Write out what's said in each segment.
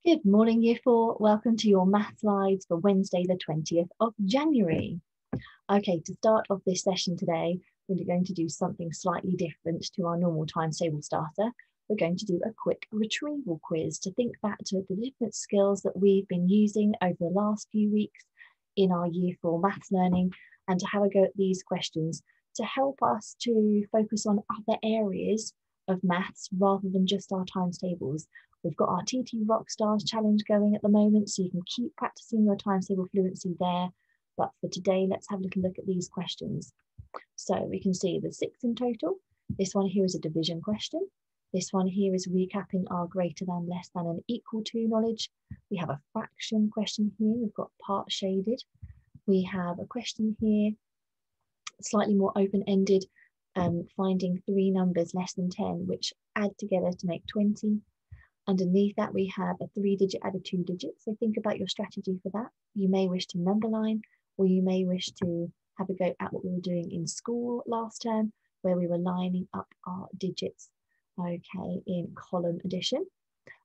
Good morning, Year 4. Welcome to your math slides for Wednesday, the 20th of January. Okay, to start off this session today, we're going to do something slightly different to our normal times table starter. We're going to do a quick retrieval quiz to think back to the different skills that we've been using over the last few weeks in our Year 4 maths learning, and to have a go at these questions to help us to focus on other areas of maths rather than just our times tables. We've got our TT Rockstars challenge going at the moment, so you can keep practicing your times table fluency there. But for today, let's have a little look at these questions. So we can see there's 6 in total. This one here is a division question. This one here is recapping our greater than, less than, and equal to knowledge. We have a fraction question here. We've got part shaded. We have a question here, slightly more open-ended, finding 3 numbers less than 10, which add together to make 20. Underneath that, we have a 3-digit added 2 digits. So think about your strategy for that. You may wish to number line, or you may wish to have a go at what we were doing in school last term, where we were lining up our digits, okay, in column addition.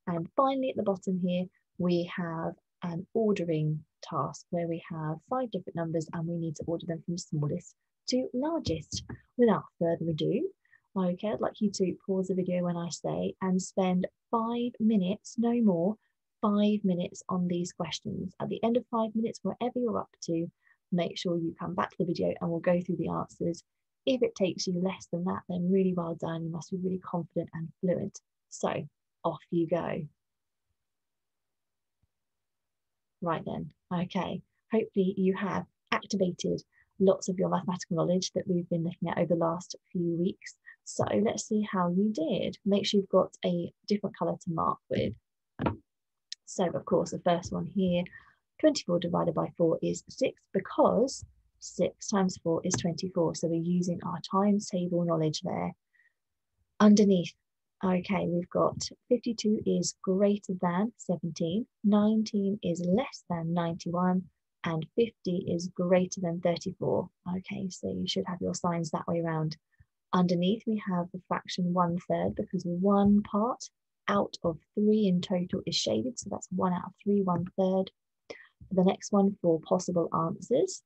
And finally, at the bottom here, we have an ordering task where we have 5 different numbers and we need to order them from smallest to largest. Without further ado, okay, I'd like you to pause the video when I say and spend 5 minutes, no more, 5 minutes on these questions. At the end of 5 minutes, wherever you're up to, make sure you come back to the video and we'll go through the answers. If it takes you less than that, then really well done. You must be really confident and fluent. So off you go. Right then, okay. Hopefully you have activated lots of your mathematical knowledge that we've been looking at over the last few weeks. So let's see how you did. Make sure you've got a different colour to mark with. So of course, the first one here, 24 divided by 4 is 6, because 6 times 4 is 24. So we're using our times table knowledge there. Underneath, okay, we've got 52 is greater than 17, 19 is less than 91, and 50 is greater than 34. Okay, so you should have your signs that way around. Underneath, we have the fraction 1/3, because 1 part out of 3 in total is shaded. So that's 1 out of 3, 1/3. The next one, for possible answers,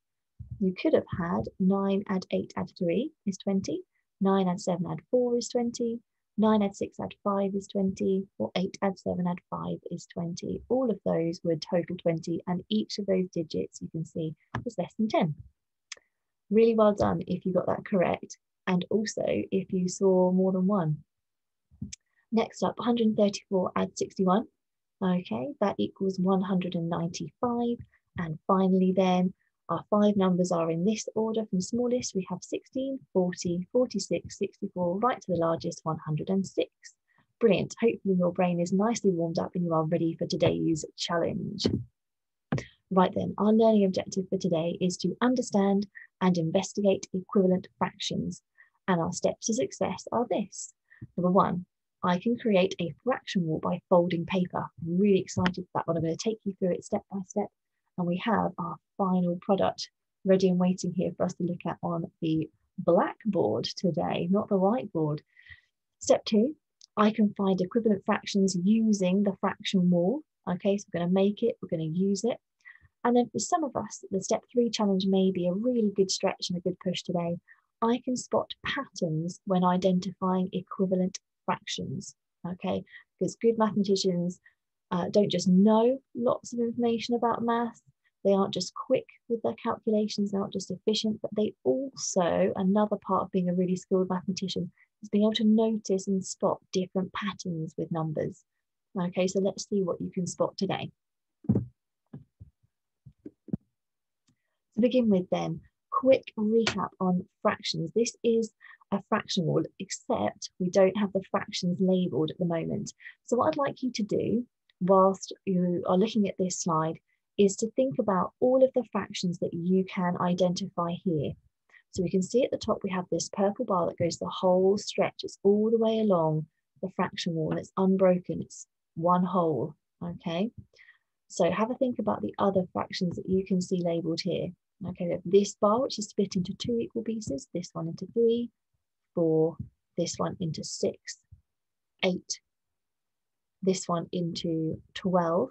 you could have had 9 add 8 add 3 is 20. 9 add 7 add 4 is 20. 9 add 6 add 5 is 20. Or 8 add 7 add 5 is 20. All of those were total 20. And each of those digits, you can see, is less than 10. Really well done if you got that correct. And also if you saw more than one. Next up, 134 add 61. Okay, that equals 195. And finally then, our 5 numbers are in this order from smallest. We have 16, 40, 46, 64, right to the largest, 106. Brilliant. Hopefully your brain is nicely warmed up and you are ready for today's challenge. Right then, our learning objective for today is to understand and investigate equivalent fractions. And our steps to success are this. Number 1, I can create a fraction wall by folding paper. I'm really excited for that one. I'm going to take you through it step by step. And we have our final product ready and waiting here for us to look at on the blackboard today, not the whiteboard. Step 2, I can find equivalent fractions using the fraction wall. Okay, so we're going to make it, we're going to use it. And then for some of us, the step 3 challenge may be a really good stretch and a good push today. I can spot patterns when identifying equivalent fractions, okay? Because good mathematicians don't just know lots of information about math, they aren't just quick with their calculations, they're not just efficient, but they also, another part of being a really skilled mathematician is being able to notice and spot different patterns with numbers. Okay, so let's see what you can spot today. To begin with then, quick recap on fractions. This is a fraction wall, except we don't have the fractions labelled at the moment. So what I'd like you to do whilst you are looking at this slide is to think about all of the fractions that you can identify here. So we can see at the top we have this purple bar that goes the whole stretch. It's all the way along the fraction wall and it's unbroken. It's one whole, okay? So have a think about the other fractions that you can see labelled here. Okay, we have this bar, which is split into 2 equal pieces, this one into 3, 4, this one into 6, 8, this one into 12,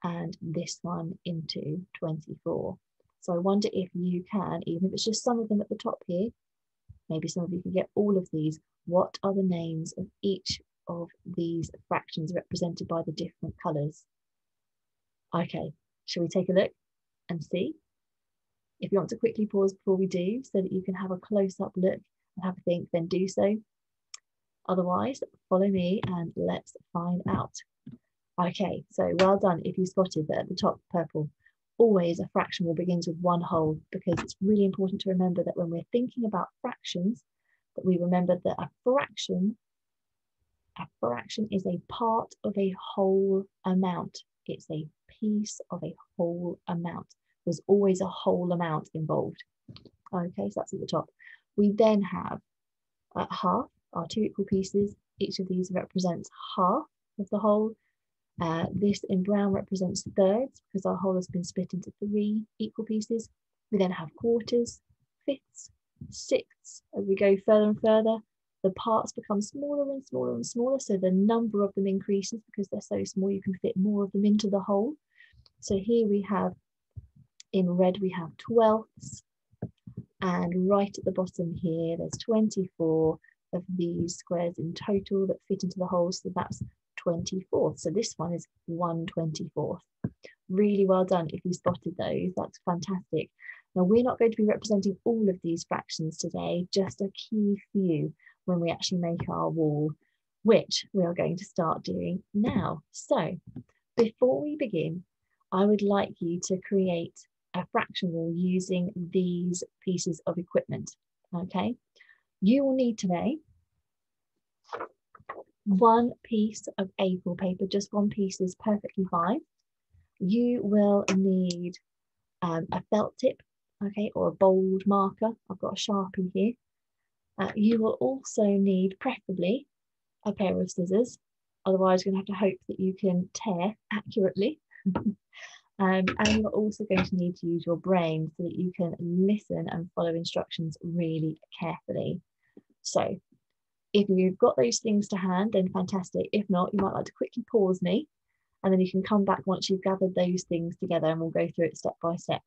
and this one into 24. So I wonder if you can, even if it's just some of them at the top here, maybe some of you can get all of these. What are the names of each of these fractions represented by the different colours? Okay, shall we take a look and see? If you want to quickly pause before we do, so that you can have a close-up look and have a think, then do so. Otherwise, follow me and let's find out. Okay, so well done if you spotted that at the top, purple. Always a fraction will begin with one whole, because it's really important to remember that when we're thinking about fractions, that we remember that a fraction is a part of a whole amount. It's a piece of a whole amount. There's always a whole amount involved. Okay, so that's at the top. We then have half, our two equal pieces. Each of these represents half of the whole. This in brown represents thirds, because our whole has been split into 3 equal pieces. We then have quarters, fifths, sixths. As we go further and further, the parts become smaller and smaller and smaller, so the number of them increases because they're so small you can fit more of them into the whole. So here we have, in red, we have twelfths, and right at the bottom here, there's 24 of these squares in total that fit into the whole, so that's 24th. So this one is 1/24. Really well done if you spotted those. That's fantastic. Now we're not going to be representing all of these fractions today, just a key few when we actually make our wall, which we are going to start doing now. So before we begin, I would like you to create a fraction wall using these pieces of equipment. Okay, you will need today one piece of A4 paper. Just one piece is perfectly fine. You will need a felt tip, okay, or a bold marker. I've got a Sharpie here. You will also need, preferably, a pair of scissors. Otherwise, you're going to have to hope that you can tear accurately. And you're also going to need to use your brain so that you can listen and follow instructions really carefully. So if you've got those things to hand, then fantastic. If not, you might like to quickly pause me, and then you can come back once you've gathered those things together, and we'll go through it step by step.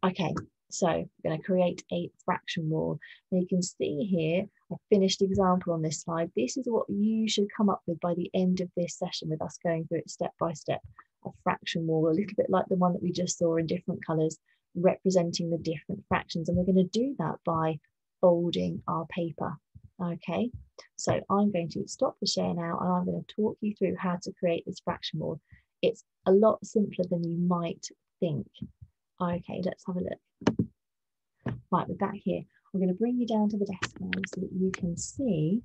Okay, so we're going to create a fraction wall. Now you can see here a finished example on this slide. This is what you should come up with by the end of this session, with us going through it step by step. A fraction wall, a little bit like the one that we just saw in different colours, representing the different fractions. And we're going to do that by folding our paper. Okay, so I'm going to stop the share now, and I'm going to talk you through how to create this fraction wall. It's a lot simpler than you might think. Okay, let's have a look. Right, we're back here. I'm going to bring you down to the desk now so that you can see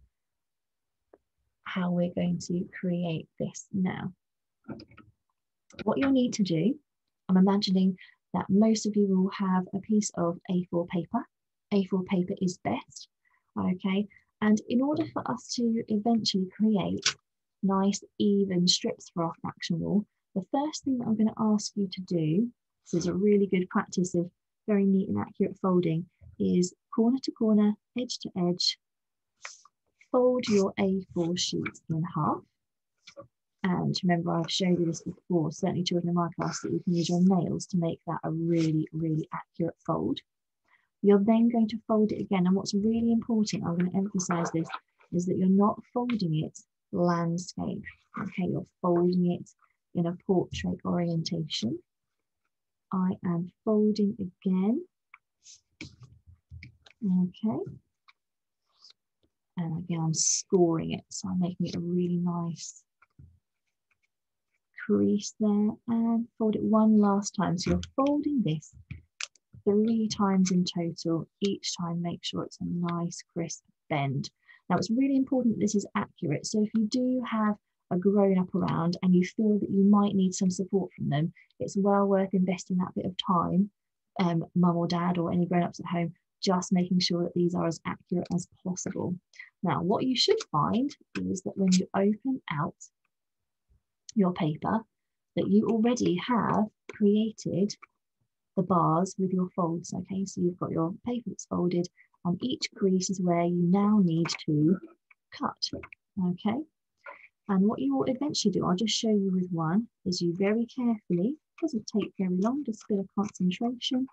how we're going to create this now. What you'll need to do, I'm imagining that most of you will have a piece of A4 paper. A4 paper is best, okay? And in order for us to eventually create nice even strips for our fraction wall, the first thing that I'm going to ask you to do, this is a really good practice of very neat and accurate folding, is corner to corner, edge to edge, fold your A4 sheet in half. And remember, I've showed you this before, certainly children in my class, that you can use your nails to make that a really, really accurate fold. You're then going to fold it again. And what's really important, I'm going to emphasize this, is that you're not folding it landscape. Okay, you're folding it in a portrait orientation. I am folding again. Okay. And again, I'm scoring it. So I'm making it a really nice crease there, and fold it one last time. So you're folding this 3 times in total. Each time, make sure it's a nice crisp bend. Now, it's really important that this is accurate. So if you do have a grown-up around and you feel that you might need some support from them, it's well worth investing that bit of time, mum or dad or any grown-ups at home, just making sure that these are as accurate as possible. Now, what you should find is that when you open out your paper, that you already have created the bars with your folds. Okay, so you've got your paper that's folded, and each crease is where you now need to cut. Okay, And what you will eventually do, I'll just show you with one, is you very carefully, doesn't take very long, just a bit of concentration,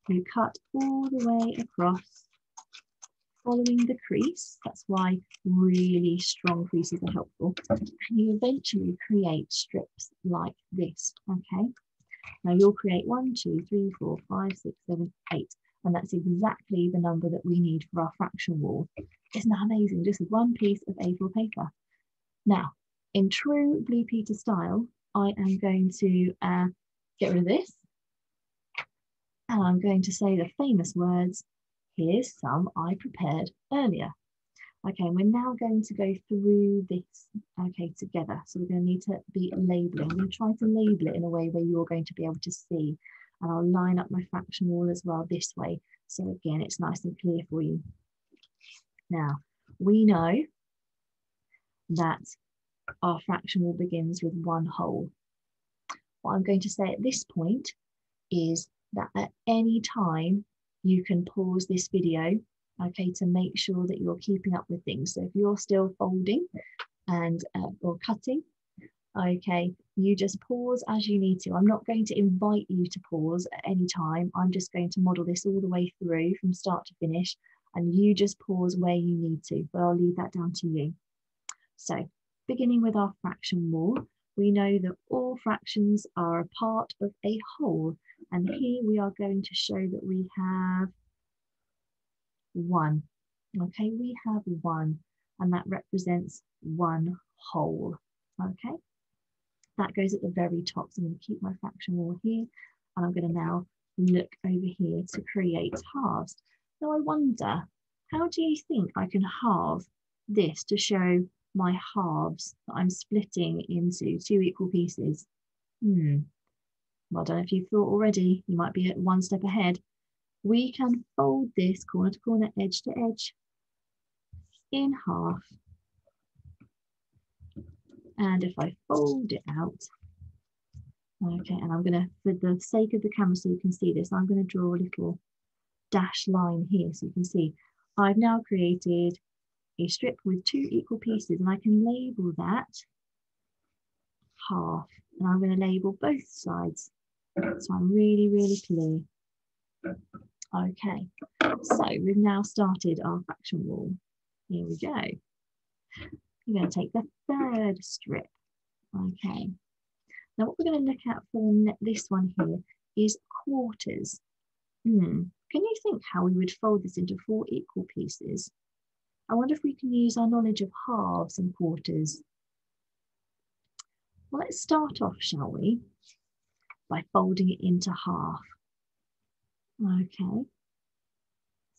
you cut all the way across, following the crease. That's why really strong creases are helpful. And you eventually create strips like this, okay? Now you'll create 1, 2, 3, 4, 5, 6, 7, 8. And that's exactly the number that we need for our fraction wall. Isn't that amazing? Just one piece of A4 paper. Now, in true Blue Peter style, I am going to get rid of this. And I'm going to say the famous words, here's some I prepared earlier. Okay, we're now going to go through this, okay, together. So we're going to need to be labeling. I'm going to try to label it in a way where you're going to be able to see. And I'll line up my fraction wall as well this way. So again, it's nice and clear for you. Now, we know that our fraction wall begins with one whole. What I'm going to say at this point is that at any time you can pause this video, okay, to make sure that you're keeping up with things. So if you're still folding and or cutting, okay, you just pause as you need to. I'm not going to invite you to pause at any time. I'm just going to model this all the way through from start to finish, and you just pause where you need to, but I'll leave that down to you. So beginning with our fraction wall, we know that all fractions are a part of a whole. And here we are going to show that we have 1. Okay, we have 1, and that represents one whole. Okay, that goes at the very top. So I'm going to keep my fraction wall here, and I'm going to now look over here to create halves. Now I wonder, how do you think I can halve this to show my halves that I'm splitting into 2 equal pieces? Well, I don't know if you've thought already, you might be at one step ahead. We can fold this corner to corner, edge to edge in half. And if I fold it out, okay, and I'm going to, for the sake of the camera so you can see this, I'm going to draw a little dash line here so you can see. I've now created a strip with 2 equal pieces, and I can label that half. And I'm going to label both sides, so I'm really, really clear. Okay, so we've now started our fraction wall. Here we go. We're going to take the 3rd strip. Okay, now what we're going to look at for this one here is quarters. Can you think how we would fold this into 4 equal pieces? I wonder if we can use our knowledge of halves and quarters. Well, let's start off, shall we, by folding it into half. Okay,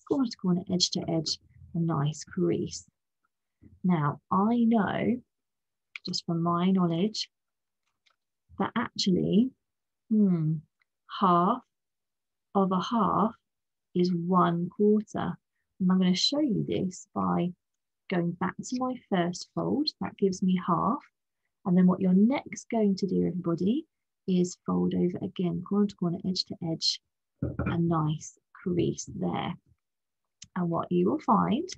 corner to corner, edge to edge, a nice crease. Now, I know, just from my knowledge, that actually half of a half is 1/4. And I'm going to show you this by going back to my first fold. That gives me half. And then what you're next going to do, everybody, is fold over again, corner to corner, edge to edge, a nice crease there. And what you will find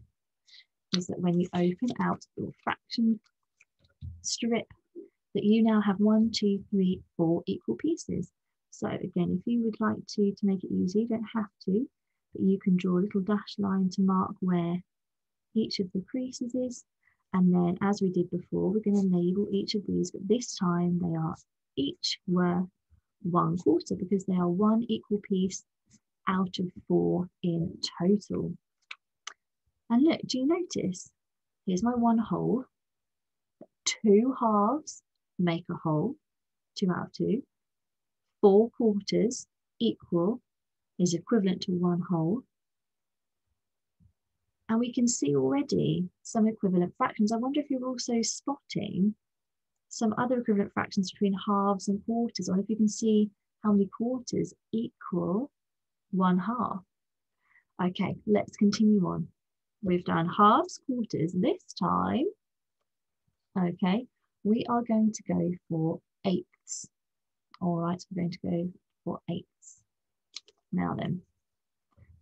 is that when you open out your fraction strip, that you now have 1, 2, 3, 4 equal pieces. So again, if you would like to make it easy, you don't have to, but you can draw a little dash line to mark where each of the creases is. And then, as we did before, we're going to label each of these, but this time they are each worth 1/4 because they are 1 equal piece out of 4 in total. And look, do you notice? Here's my 1 whole. 2 halves make a whole, 2 out of 2. 4/4 equal is equivalent to 1 whole. And we can see already some equivalent fractions. I wonder if you're also spotting some other equivalent fractions between halves and quarters. I wonder if you can see how many quarters equal 1/2. Okay, let's continue on. We've done halves, quarters. This time, okay, we are going to go for 8ths. All right, so we're going to go for 8ths. Now then,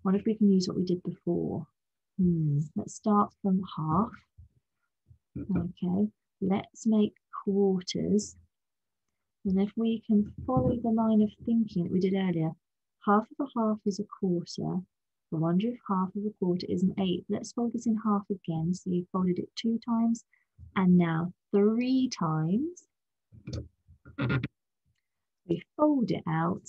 what if we can use what we did before? Let's start from half. Okay, let's make quarters. And if we can follow the line of thinking that we did earlier, half of a half is a quarter. I wonder if half of a quarter is an eighth. Let's fold this in half again. So you folded it 2 times and now 3 times. We fold it out.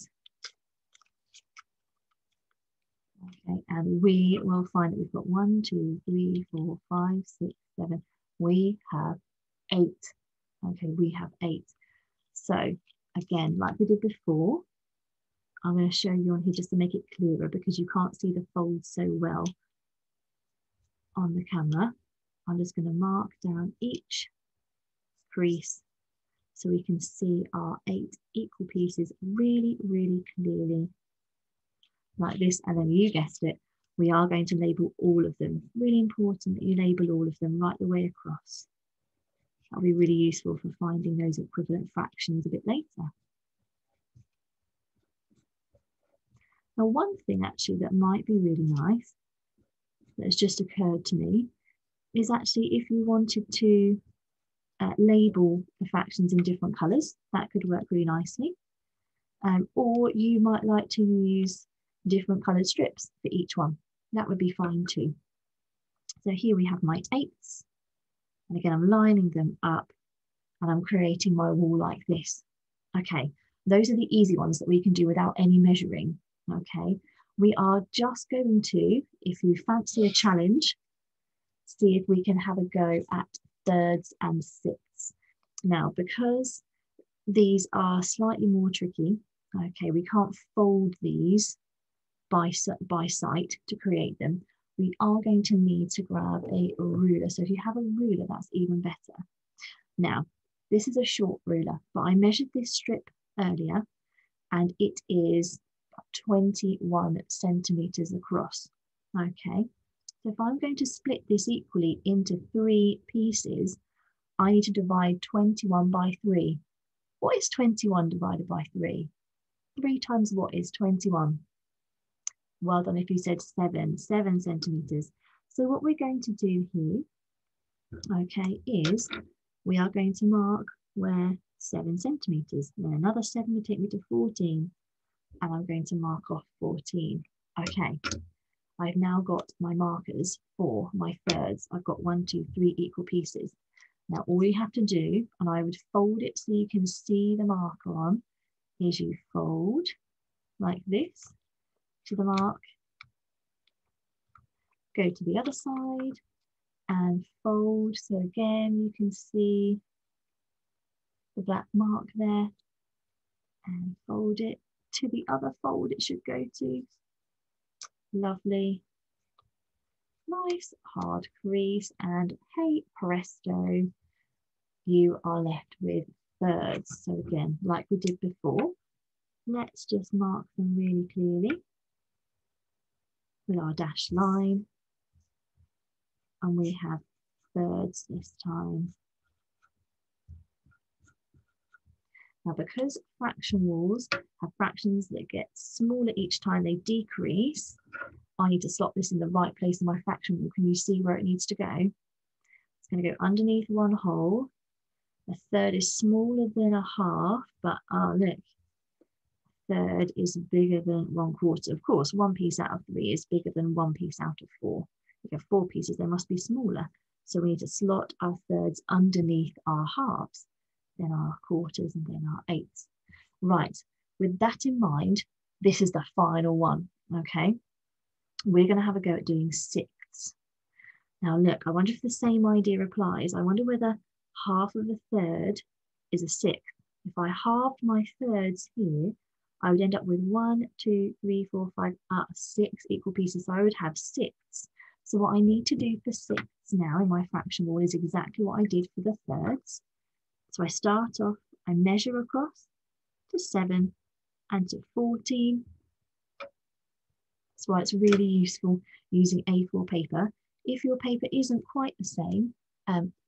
Okay, and we will find that we've got 1, 2, 3, 4, 5, 6, 7. We have 8. Okay, we have 8. So again, like we did before, I'm going to show you on here just to make it clearer because you can't see the folds so well on the camera. I'm just going to mark down each crease so we can see our 8 equal pieces really, really clearly. Like this, and then you guessed it, we are going to label all of them. Really important that you label all of them right the way across. That'll be really useful for finding those equivalent fractions a bit later. Now, one thing actually that might be really nice that has just occurred to me is actually if you wanted to label the fractions in different colours, that could work really nicely. Or you might like to use different coloured strips for each one. That would be fine too. So here we have my 8s. And again, I'm lining them up and I'm creating my wall like this. Okay, those are the easy ones that we can do without any measuring. Okay, we are just going to, if you fancy a challenge, see if we can have a go at thirds and sixths. Now, because these are slightly more tricky, okay, we can't fold these by sight to create them. We are going to need to grab a ruler. So if you have a ruler, that's even better. Now, this is a short ruler, but I measured this strip earlier and it is 21 centimeters across. Okay, so if I'm going to split this equally into 3 pieces, I need to divide 21 by 3. What is 21 divided by 3? 3 times what is 21? Well done if you said 7 centimeters. So what we're going to do here, okay, is we are going to mark where 7 centimeters. Then another 7 would take me to 14. And I'm going to mark off 14. Okay, I've now got my markers for my thirds. I've got 1, 2, 3 equal pieces. Now all you have to do, and I would fold it so you can see the marker on, is you fold like this to the mark, go to the other side and fold. So again, you can see the black mark there and fold it to the other fold it should go to. Lovely. Nice hard crease and hey presto, you are left with thirds. So again, like we did before, let's just mark them really clearly with our dashed line. And we have thirds this time. Now, because fraction walls have fractions that get smaller each time they decrease, I need to slot this in the right place in my fraction wall. Can you see where it needs to go? It's going to go underneath one hole. A third is smaller than a half, but look, third is bigger than 1/4. Of course, 1 piece out of 3 is bigger than 1 piece out of 4. If you have 4 pieces, they must be smaller. So we need to slot our thirds underneath our halves, then our quarters, and then our eighths. Right, with that in mind, this is the final one, okay? We're going to have a go at doing sixths. Now look, I wonder if the same idea applies. I wonder whether half of a third is a sixth. If I halved my thirds here, I would end up with 1, 2, 3, 4, 5, 6 equal pieces. So I would have sixths. So what I need to do for sixths now in my fraction wall is exactly what I did for the thirds. So I start off, I measure across to 7 and to 14. That's why it's really useful using A4 paper. If your paper isn't quite the same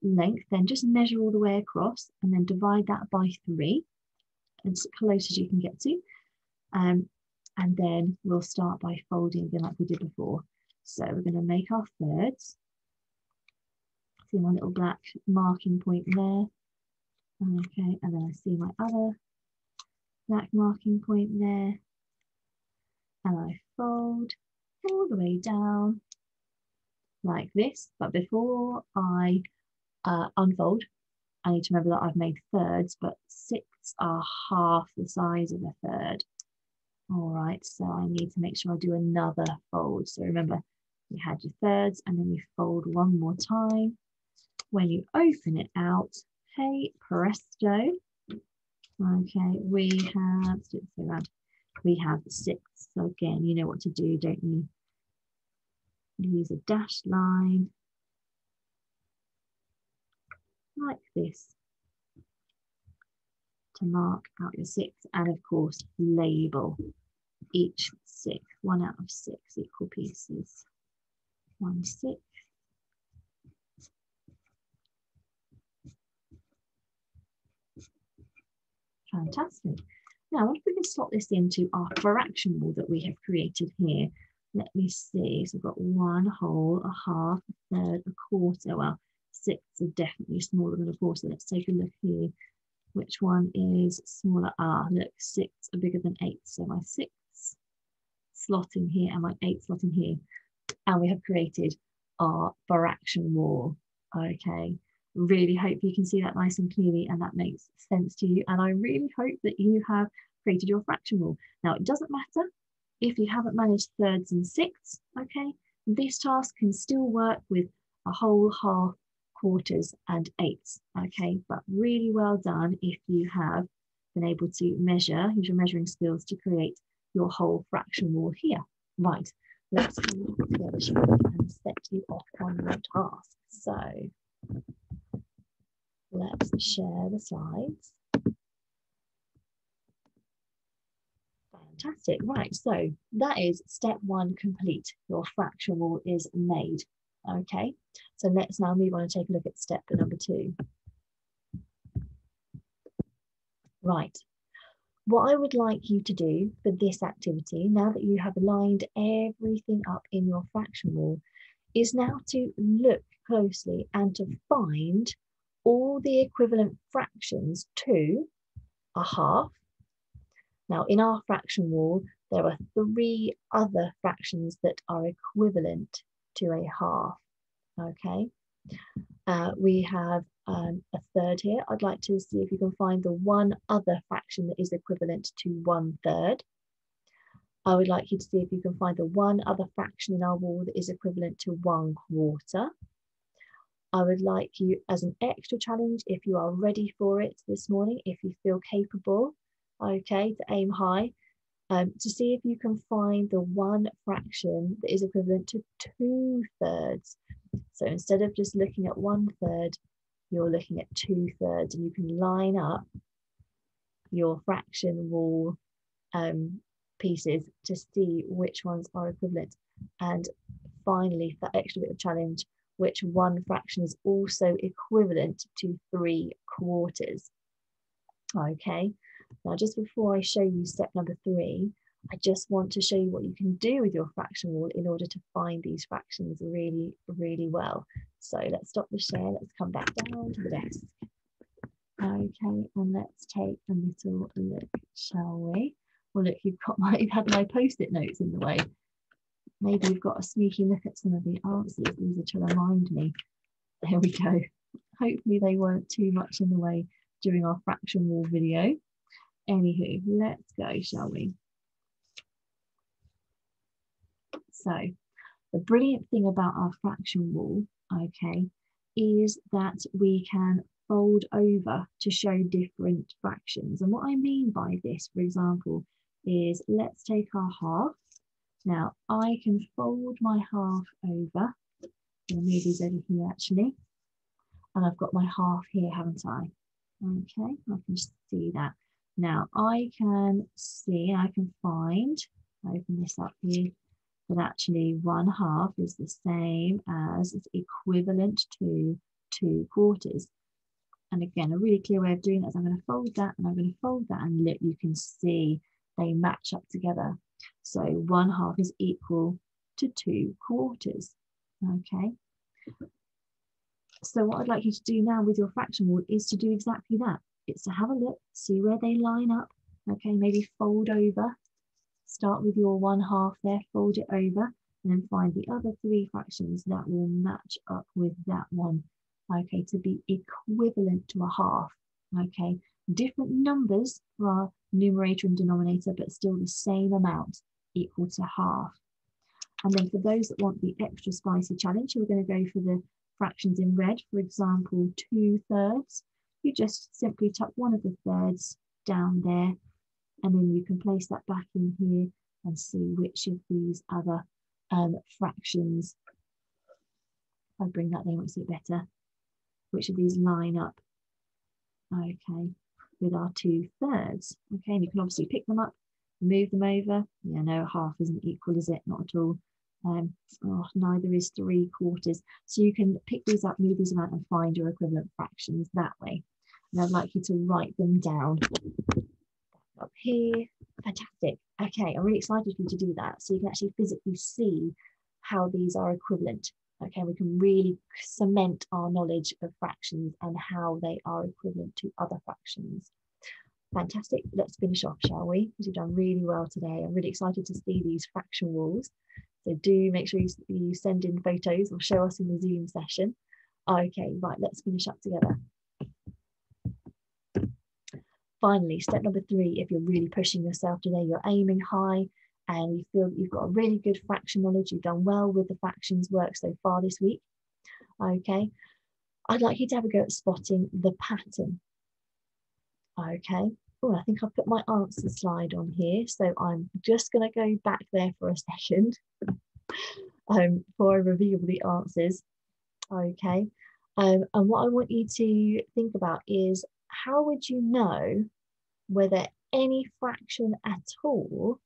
length, then just measure all the way across and then divide that by 3, as close as you can get to. And then we'll start by folding again like we did before. So we're going to make our thirds. See my little black marking point there. Okay, and then I see my other black marking point there. And I fold all the way down like this. But before I unfold, I need to remember that I've made thirds, but 6 are half the size of a third. All right, so I need to make sure I do another fold. So remember, you had your thirds and then you fold one more time. When you open it out, hey presto. Okay, we have, we have 6. So again, you know what to do, don't you? Use a dashed line like this to mark out your 6, and of course label each 6, 1 out of 6 equal pieces. 1 6. Fantastic. Now, what if we can slot this into our fraction wall that we have created here? Let me see. So we've got 1 whole, a half, a third, a quarter. Well, 6 are definitely smaller than a quarter. Let's take a look here. Which one is smaller? Ah, look, 6 are bigger than 8. So my 6 slot in here and my 8 slot in here. And we have created our fraction wall. Okay. Really hope you can see that nice and clearly and that makes sense to you. And I really hope that you have created your fraction wall. Now, it doesn't matter if you haven't managed thirds and 6, okay? This task can still work with a whole, half, quarters and 8s, okay? But really well done if you have been able to measure, use your measuring skills to create your whole fraction wall here. Right, let's go together and set you off on your task. So, let's share the slides. Fantastic. Right, so that is step 1 complete. Your fraction wall is made. Okay, so let's now move on and take a look at step number 2. Right, what I would like you to do for this activity, now that you have lined everything up in your fraction wall, is now to look closely and to find all the equivalent fractions to a half. Now, in our fraction wall, there are 3 other fractions that are equivalent to a half. Okay, we have a third here. I'd like to see if you can find the one other fraction that is equivalent to 1/3. I would like you to see if you can find the one other fraction in our wall that is equivalent to 1/4. I would like you, as an extra challenge, if you are ready for it this morning, if you feel capable, okay, to aim high, to see if you can find the one fraction that is equivalent to 2/3. So instead of just looking at 1/3, you're looking at 2/3, and you can line up your fraction wall pieces to see which ones are equivalent. And finally, that extra bit of challenge, which one fraction is also equivalent to 3/4. Okay, now just before I show you step number 3, I just want to show you what you can do with your fraction wall in order to find these fractions really, really well. So let's stop the share, let's come back down to the desk. Okay, and let's take a little look, shall we? Well, look, you've had my post-it notes in the way. Maybe you've got a sneaky look at some of the answers. These are to remind me. There we go. Hopefully they weren't too much in the way during our fraction wall video. Anywho, let's go, shall we? So the brilliant thing about our fraction wall, okay, is that we can fold over to show different fractions. And what I mean by this, for example, is let's take our half. Now I can fold my half over. I'll move these over here actually. And I've got my half here, haven't I? Okay, I can see that. Now I can see, I can find, open this up here, that actually 1/2 is the same as, it's equivalent to 2/4. And again, a really clear way of doing that is I'm going to fold that and I'm going to fold that, and look, you can see they match up together. So 1/2 is equal to 2/4. Okay. So what I'd like you to do now with your fraction wall is to do exactly that. It's to have a look, see where they line up. Okay, maybe fold over. Start with your 1/2 there, fold it over, and then find the other 3 fractions that will match up with that one. Okay, to be equivalent to a 1/2. Okay, different numbers for our numerator and denominator, but still the same amount, equal to 1/2. And then for those that want the extra spicy challenge, we're going to go for the fractions in red. For example, 2/3. You just simply tuck one of the thirds down there, and then you can place that back in here and see which of these other fractions, if I bring that there, you might see it better, which of these line up, okay, with our 2/3. Okay, and you can obviously pick them up, move them over. Yeah, no, 1/2 isn't equal, is it? Not at all. Neither is 3/4. So you can pick these up, move these around, and find your equivalent fractions that way. And I'd like you to write them down up here. Fantastic. Okay, I'm really excited for you to do that, so you can actually physically see how these are equivalent. Okay, we can really cement our knowledge of fractions and how they are equivalent to other fractions. Fantastic. Let's finish off, shall we? Because you've done really well today. I'm really excited to see these fraction walls. So do make sure you send in photos or show us in the Zoom session. Okay, right, let's finish up together. Finally, step number 3, if you're really pushing yourself today, you're aiming high and you feel that you've got a really good fraction knowledge, you've done well with the fractions work so far this week. Okay, I'd like you to have a go at spotting the pattern. Okay, oh, I think I've put my answer slide on here, so I'm just going to go back there for a second before I reveal the answers. Okay, and what I want you to think about is, how would you know whether any fraction at all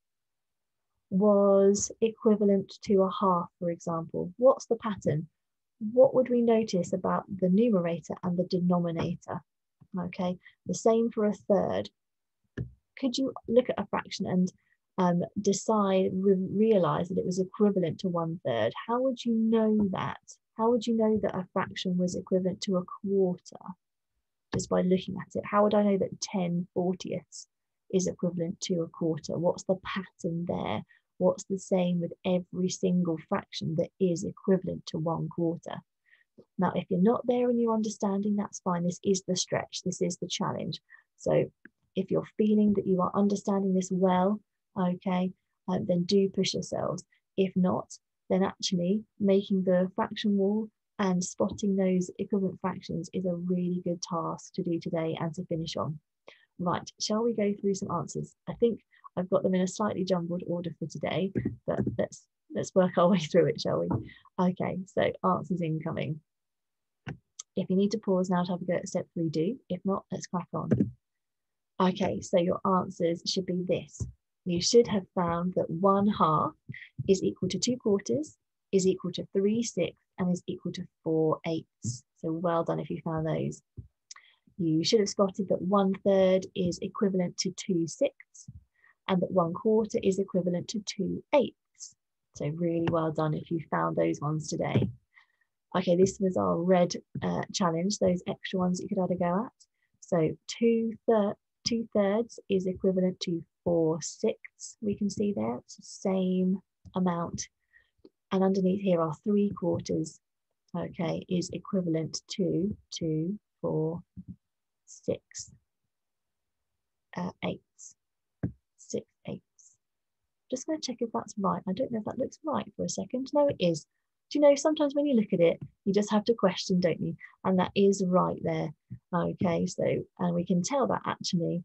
was equivalent to a 1/2, for example? What's the pattern? What would we notice about the numerator and the denominator? Okay, the same for a third. Could you look at a fraction and realize that it was equivalent to 1/3? How would you know that? How would you know that a fraction was equivalent to a 1/4? Just by looking at it. How would I know that 10/40 is equivalent to a 1/4? What's the pattern there? What's the same with every single fraction that is equivalent to 1/4? Now, if you're not there in your understanding, that's fine. This is the stretch. This is the challenge. So if you're feeling that you are understanding this well, okay, then do push yourselves. If not, then actually making the fraction wall and spotting those equivalent fractions is a really good task to do today and to finish on. Right, shall we go through some answers? I think I've got them in a slightly jumbled order for today, but let's work our way through it, shall we? Okay, so answers incoming. If you need to pause now to have a go at step 3, do. If not, let's crack on. Okay, so your answers should be this. You should have found that 1/2 is equal to 2/4, is equal to 3/6, and is equal to 4/8. So well done if you found those. You should have spotted that 1/3 is equivalent to 2/6, and that 1/4 is equivalent to 2/8. So really well done if you found those ones today. Okay, this was our red challenge, those extra ones you could have a go at. So 2/3 is equivalent to 4/6. We can see there, it's the same amount. And underneath here are 3/4, okay, is equivalent to 2, 4, 6, 8, 6/8. Just going to check if that's right. I don't know if that looks right for a second. No, it is. Do you know, sometimes when you look at it, you just have to question, don't you? And that is right there. Okay, so, and we can tell that actually,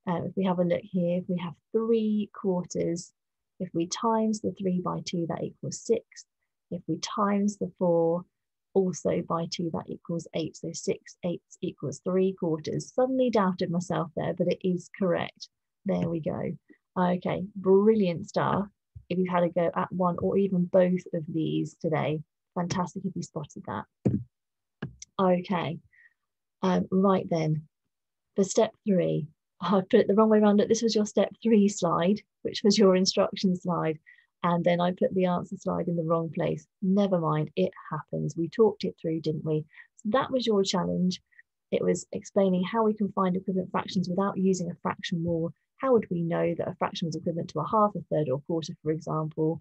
if we have a look here, if we have 3/4, if we times the 3 by 2, that equals 6. If we times the 4 also by 2, that equals 8. So 6/8 equals 3/4. Suddenly doubted myself there, but it is correct. There we go. Okay, brilliant stuff. If you've had a go at one or even both of these today, fantastic if you spotted that. Okay, right then, for step 3, I put it the wrong way around. This was your step 3 slide, which was your instruction slide. And then I put the answer slide in the wrong place. Never mind, it happens. We talked it through, didn't we? So that was your challenge. It was explaining how we can find equivalent fractions without using a fraction rule. How would we know that a fraction was equivalent to a half, a third, or a quarter, for example?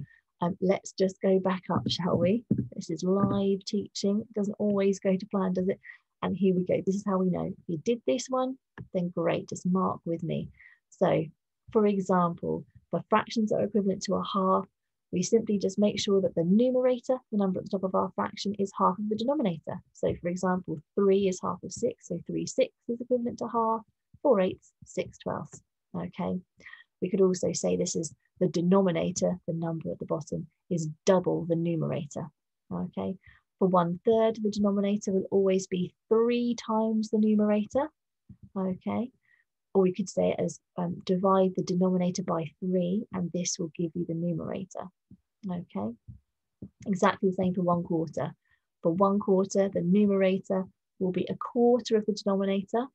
Let's just go back up, shall we? This is live teaching. It doesn't always go to plan, does it? And here we go. This is how we know. If you did this one, then great, just mark with me. So, for example, for fractions that are equivalent to a half, we simply just make sure that the numerator, the number at the top of our fraction, is half of the denominator. So for example, 3 is half of 6, so 3/6 is equivalent to half, 4/8, 6/12. Okay. We could also say this is the denominator, the number at the bottom, is double the numerator. Okay. For 1/3, the denominator will always be 3 times the numerator. Okay. Or we could say it as divide the denominator by 3, and this will give you the numerator. Okay, exactly the same for 1/4. For 1/4, the numerator will be a quarter of the denominator.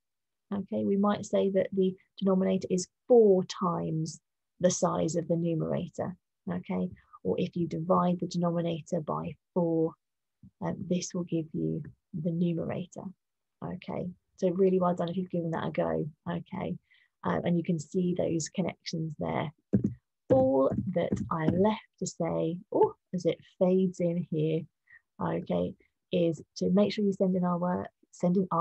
Okay, we might say that the denominator is 4 times the size of the numerator. Okay, or if you divide the denominator by 4, this will give you the numerator. Okay, so really well done if you've given that a go. Okay, and you can see those connections there. All that I'm left to say, as it fades in here, okay, is to make sure you send in your work. Send your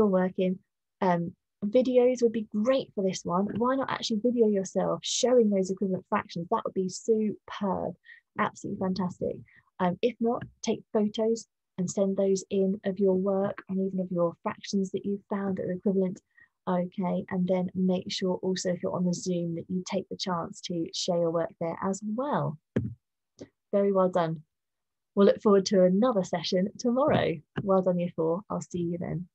work in. Videos would be great for this one. Why not actually video yourself showing those equivalent fractions? That would be superb, absolutely fantastic. If not, take photos and send those in of your work and even of your fractions that you've found that are equivalent. Okay, and then make sure also if you're on the Zoom that you take the chance to share your work there as well. Very well done. We'll look forward to another session tomorrow. Well done, Year 4. I'll see you then.